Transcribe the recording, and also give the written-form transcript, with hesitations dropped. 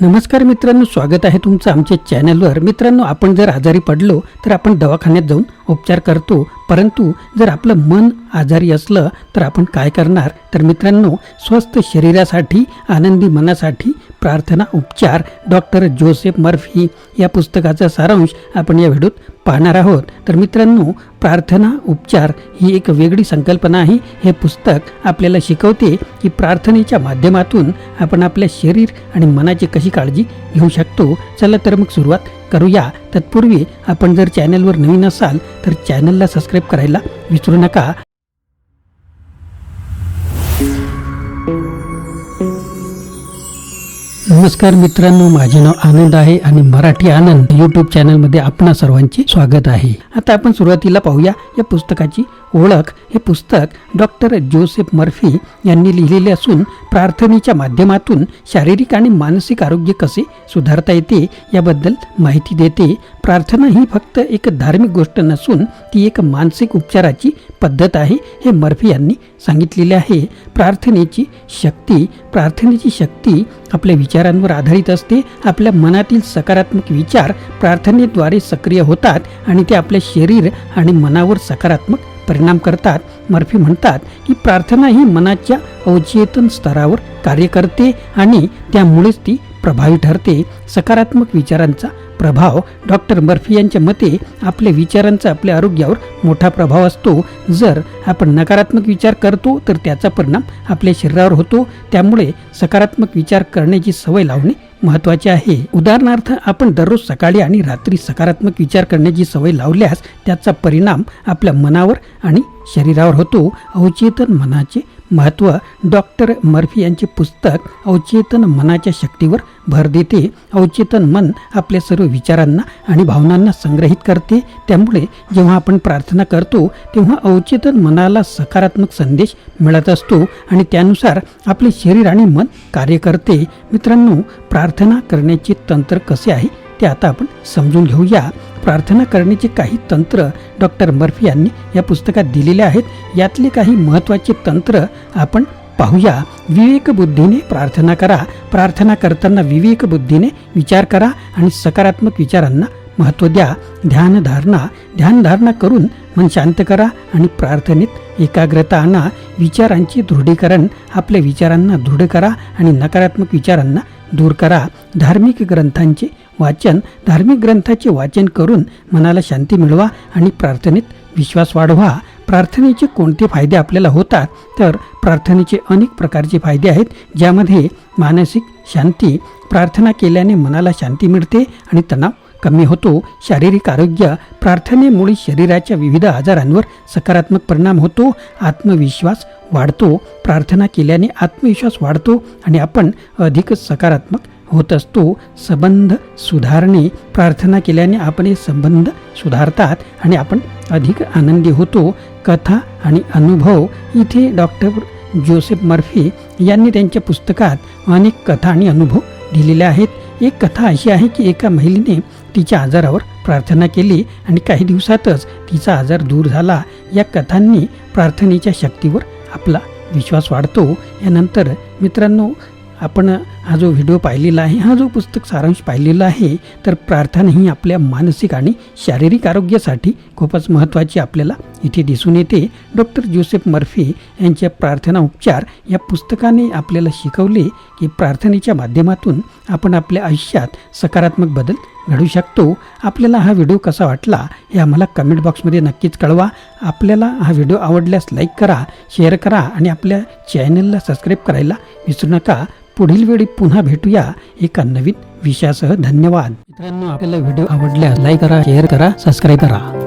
नमस्कार मित्रांनो, स्वागत आहे तुमचं आमच्या चॅनलवर। मित्रांनो, आपण जर आजारी पडलो तर आपण दवाखान्यात जाऊन उपचार करतो, परंतु जर आपलं मन आजारी असलं तर आपण काय करणार? तर मित्रांनो, स्वस्थ शरीरासाठी आनंदी मनासाठी प्रार्थना उपचार डॉक्टर जोसेफ मर्फी या पुस्तकाचा सारांश आपण या व्हिडिओत पाहणार आहोत। तर मित्रांनो, प्रार्थना उपचार ही एक वेगळी संकल्पना आहे। हे पुस्तक आपल्याला शिकवते की प्रार्थनेच्या माध्यमातून आपण आपल्या शरीर आणि मनाची कशी काळजी घेऊ शकतो। चला तर मग सुरुवात करूया। तत्पूर्वी आपण जर चॅनलवर नवीन असाल तर चॅनलला सबस्क्राईब करायला विसरू नका। नमस्कार मित्रांनो, माझे नाव आनंद आहे आणि मराठी आनंद यूट्यूब चॅनलमध्ये आपणा सर्वांचे स्वागत आहे। आता आपण सुरुवातीला पाहूया या पुस्तकाची ओळख। हे पुस्तक डॉक्टर जोसेफ मर्फी यांनी लिहिलेले असून प्रार्थनेच्या माध्यमातून शारीरिक आणि मानसिक आरोग्य कसे सुधारता येते याबद्दल माहिती देते। प्रार्थना ही फक्त एक धार्मिक गोष्ट नसून ती एक मानसिक उपचाराची पद्धत आहे, हे मर्फी यांनी सांगितलेले आहे। प्रार्थनेची शक्ती आपल्या विचारांवर आधारित असते। आपल्या मनातील सकारात्मक विचार प्रार्थनेद्वारे सक्रिय होतात आणि ते आपल्या शरीर आणि मनावर सकारात्मक परिणाम करतात। मर्फी म्हणतात की प्रार्थना ही मनाच्या अवचेतन स्तरावर कार्य करते आणि त्यामुळेच ती प्रभावी ठरते। सकारात्मक विचारांचा प्रभाव डॉक्टर मर्फी यांच्या मते आपल्या विचारांचा आपल्या आरोग्यावर मोठा प्रभाव असतो। जर आपण नकारात्मक विचार करतो तर त्याचा परिणाम आपल्या शरीरावर होतो। त्यामुळे सकारात्मक विचार करण्याची सवय लावणे महत्त्वाचे आहे। उदाहरणार्थ, आपण दररोज सकाळी आणि रात्री सकारात्मक विचार करण्याची सवय लावल्यास त्याचा परिणाम आपल्या मनावर आणि शरीरावर होतो। अवचेतन मनाचे महत्त्व डॉक्टर मर्फी यांचे पुस्तक अवचेतन मनाच्या शक्तीवर भर देते। अवचेतन मन आपल्या सर्व विचारांना आणि भावनांना संग्रहित करते। त्यामुळे जेव्हा आपण प्रार्थना करतो तेव्हा अवचेतन मनाला सकारात्मक संदेश मिळत असतो आणि त्यानुसार आपले शरीर आणि मन कार्य करते। मित्रांनो, प्रार्थना करण्याचे तंत्र कसे आहे ते आता आपण समजून घेऊया। प्रार्थना करण्याचे काही तंत्र डॉक्टर मर्फी यांनी या पुस्तकात दिलेले आहेत। यातले काही महत्त्वाचे तंत्र आपण पाहूया। विवेकबुद्धीने प्रार्थना करा। प्रार्थना करताना विवेकबुद्धीने विचार करा आणि सकारात्मक विचारांना महत्त्व द्या। ध्यानधारणा करून मन शांत करा आणि प्रार्थनेत एकाग्रता आणा। विचारांचे दृढीकरण, आपल्या विचारांना दृढ करा आणि नकारात्मक विचारांना दूर करा। धार्मिक ग्रंथांचे वाचन करून मनाला शांती मिळवा आणि प्रार्थनेत विश्वास वाढवा। प्रार्थनेचे कोणते फायदे आपल्याला होतात? तर प्रार्थनेचे अनेक प्रकारचे फायदे आहेत, ज्यामध्ये मानसिक शांती, प्रार्थना केल्याने मनाला शांती मिळते आणि तणाव कमी होतो। शारीरिक आरोग्य, प्रार्थनेमुळे शरीराच्या विविध आजारांवर सकारात्मक परिणाम होतो। आत्मविश्वास वाढतो, प्रार्थना केल्याने आत्मविश्वास वाढतो आणि आपण अधिक सकारात्मक होत असतो। संबंध सुधारणे, प्रार्थना केल्याने आपले संबंध सुधारतात आणि आपण अधिक आनंदी होतो। कथा आणि अनुभव, इथे डॉक्टर जोसेफ मर्फी यांनी त्यांच्या पुस्तकात अनेक कथा आणि अनुभव दिलेले आहेत। एक कथा अशी आहे की एका महिलेने तिच्या आजारावर प्रार्थना केली आणि काही दिवसातच तिचा आजार दूर झाला। या कथांनी प्रार्थनेच्या शक्तीवर आपला विश्वास वाढतो। यानंतर मित्रांनो, आपण हा जो व्हिडिओ पाहिलेला आहे, हा जो पुस्तक सारांश पाहिलेला आहे, तर प्रार्थना ही आपल्या मानसिक आणि शारीरिक आरोग्यासाठी खूपच महत्त्वाची आपल्याला इथे दिसून येते। डॉक्टर जोसेफ मर्फी यांच्या प्रार्थना उपचार या पुस्तकाने आपल्याला शिकवले की प्रार्थनेच्या माध्यमातून आपण आपल्या आयुष्यात सकारात्मक बदल घडू शकतो। आपल्याला हा व्हिडिओ कसा वाटला हे आम्हाला कमेंट बॉक्समध्ये नक्कीच कळवा। आपल्याला हा व्हिडिओ आवडल्यास लाईक करा, शेअर करा आणि आपल्या चॅनलला सबस्क्राईब करायला विसरू नका। पुढील वेळी पुन्हा भेटूया एका नवीन विषयासह। धन्यवाद मित्रांनो, आपल्याला व्हिडिओ आवडल्यास लाईक करा, शेअर करा, सबस्क्राईब करा।